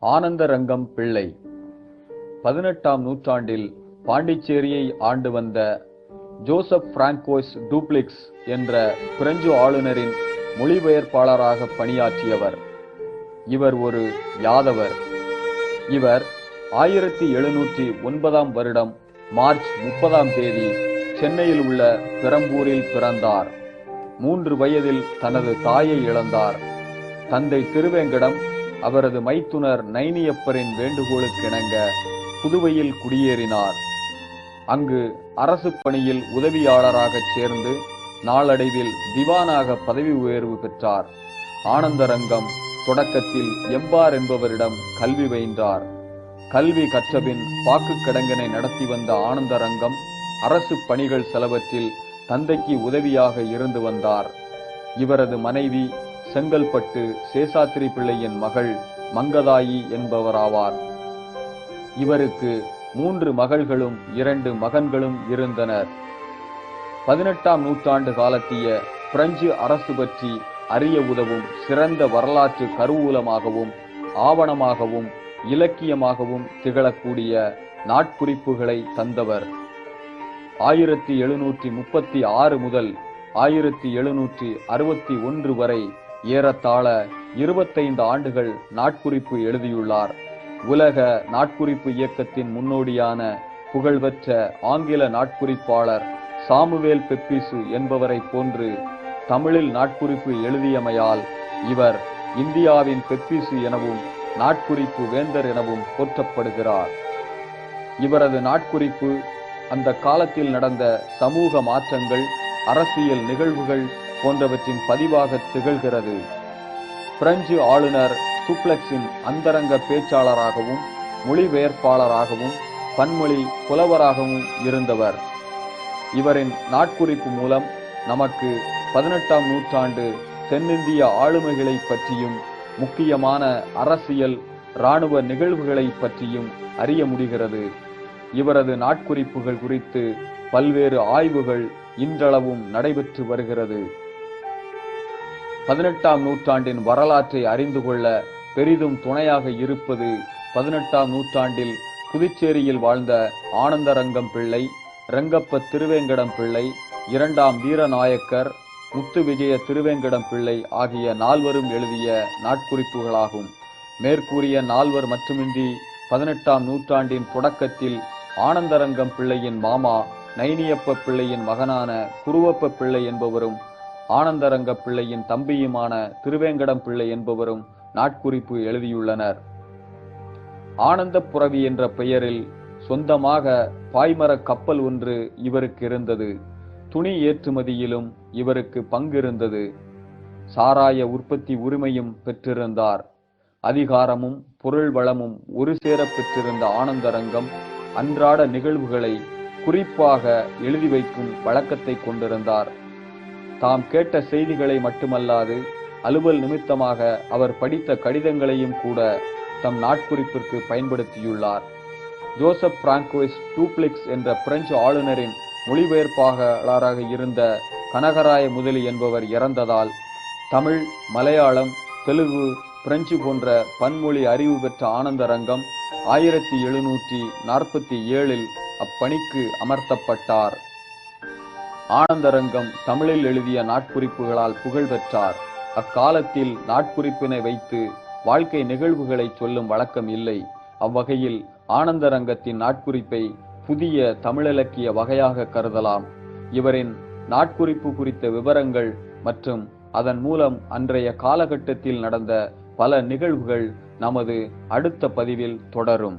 ஆனந்தரங்கம் பிள்ளை 18ஆம் நூற்றாண்டில் பாண்டிச்சேரியை ஆண்டு வந்த ஜோசப் பிராங்கோஸ் டூப்ளிக்ஸ் என்ற பிரெஞ்சு ஆளுநரின் மொழிபெயர்ப்பாளராக பணியாற்றியவர். இவர் ஒரு யாதவர். இவர் 1709ஆம் வருடம் மார்ச் 30ஆம் தேதி சென்னையில் உள்ள பெரம்பூரில் பிறந்தார். 3 வயதில் தனது தாயை இழந்தார். தந்தை திருவேங்கடம் அவரது மைத்துனர் நைனியப்பரின் வேண்டுகோளுக்கிணங்க புதுவையில் குடியேறினார். அங்கு அரசு பணியில் உதவியாளராக சேர்ந்து நாளடைவில் திவானாக பதவி உயர்வு பெற்றார். ஆனந்தரங்கம் தொடக்கத்தில் எம்பார் என்பவரிடம் கல்வி பயின்றார். கல்வி கற்றபின் பாக்கு கிடங்கினை நடத்தி வந்த ஆனந்தரங்கம் அரசு பணிகள் சிலவற்றில் தந்தைக்கு உதவியாக இருந்து வந்தார். இவரது மனைவி செங்கல்பட்டு சேசாத்திரி பிள்ளையின் மகள் மங்கதாயி என்பவராவார். இவருக்கு 3 மகள்களும் 2 மகன்களும் இருந்தனர். 18ஆம் நூற்றாண்டு காலத்திய பிரெஞ்சு அரசு பற்றி அறிய உதவும் சிறந்த வரலாற்று கருவூலமாகவும் ஆவணமாகவும் இலக்கியமாகவும் திகழக்கூடிய நாட்குறிப்புகளை தந்தவர். 1736 முதல் 1761 வரை ஏறத்தாழ 25 ஆண்டுகள் நாட்குறிப்பு எழுதியுள்ளார். உலக நாட்குறிப்பு இயக்கத்தின் முன்னோடியான புகழ்பெற்ற ஆங்கில நாட்குறிப்பாளர் சாமுவேல் பெப்பிசு என்பவரை போன்று தமிழில் நாட்குறிப்பு எழுதியமையால் இவர் இந்தியாவின் பெப்பிசு எனவும் நாட்குறிப்பு வேந்தர் எனவும் போற்றப்படுகிறார். இவரது நாட்குறிப்பு அந்த காலத்தில் நடந்த சமூக மாற்றங்கள், அரசியல் நிகழ்வுகள் போன்றவற்றின் பதிவாக திகழ்கிறது. பிரெஞ்சு ஆளுநர் டூப்ளெக்ஸின் அந்தரங்க பேச்சாளராகவும் மொழிபெயர்ப்பாளராகவும் பன்மொழி புலவராகவும் இருந்தவர். இவரின் நாட்குறிப்பு மூலம் நமக்கு 18ஆம் நூற்றாண்டு தென்னிந்திய ஆளுமைகளை பற்றியும் முக்கியமான அரசியல் இராணுவ நிகழ்வுகளை பற்றியும் அறிய முடிகிறது. இவரது நாட்குறிப்புகள் குறித்து பல்வேறு ஆய்வுகள் இன்றளவும் நடைபெற்று வருகிறது. 18ஆம் நூற்றாண்டின் வரலாற்றை அறிந்து கொள்ள பெரிதும் துணையாக இருப்பது 18ஆம் நூற்றாண்டில் புதுச்சேரியில் வாழ்ந்த ஆனந்தரங்கம் பிள்ளை, ரெங்கப்ப திருவேங்கடம் பிள்ளை, 2ஆம் வீரநாயக்கர், முத்து விஜய திருவேங்கடம் பிள்ளை ஆகிய 4வரும் எழுதிய நாட்குறிப்புகளாகும். மேற்கூறிய 4வர் மட்டுமின்றி 18ஆம் நூற்றாண்டின் தொடக்கத்தில் ஆனந்தரங்கம் பிள்ளையின் மாமா நைனியப்ப பிள்ளையின் மகனான குருவப்ப பிள்ளை என்பவரும் ஆனந்தரங்க பிள்ளையின் தம்பியுமான திருவேங்கடம் பிள்ளை என்பவரும் நாட்குறிப்பு எழுதியுள்ளனர். ஆனந்தப்புரவி என்ற பெயரில் சொந்தமாக பாய்மர கப்பல் ஒன்று இவருக்கு இருந்தது. துணி ஏற்றுமதியிலும் இவருக்கு பங்கிருந்தது. சாராய உற்பத்தி உரிமையும் பெற்றிருந்தார். அதிகாரமும் பொருள் வளமும் ஒரு சேர பெற்றிருந்த ஆனந்தரங்கம் அன்றாட நிகழ்வுகளை குறிப்பாக எழுதி வைக்கும் வழக்கத்தை கொண்டிருந்தார். தாம் கேட்ட செய்திகளை மட்டுமல்லாது அலுவல் நிமித்தமாக அவர் படித்த கடிதங்களையும் கூட தம் நாட்குறிப்பிற்கு பயன்படுத்தியுள்ளார். ஜோசப் பிராங்கோஸ் டூப்ளிக்ஸ் என்ற பிரெஞ்சு ஆளுநரின் மொழிபெயர்ப்பாளராக இருந்த கனகராய முதலி என்பவர் இறந்ததால் தமிழ், மலையாளம், தெலுங்கு, பிரெஞ்சு போன்ற பன்மொழி அறிவு பெற்ற ஆனந்தரங்கம் 1747இல் அப்பணிக்கு அமர்த்தப்பட்டார். ஆனந்தரங்கம் தமிழில் எழுதிய நாட்குறிப்புகளால் புகழ் பெற்றார். அக்காலத்தில் நாட்குறிப்பினை வைத்து வாழ்க்கை நிகழ்வுகளை சொல்லும் வழக்கம் இல்லை. அவ்வகையில் ஆனந்தரங்கத்தின் நாட்குறிப்பை புதிய தமிழிலக்கிய வகையாக கருதலாம். இவரின் நாட்குறிப்பு குறித்த விவரங்கள் மற்றும் அதன் மூலம் அன்றைய காலகட்டத்தில் நடந்த பல நிகழ்வுகள் நமது அடுத்த பதிவில் தொடரும்.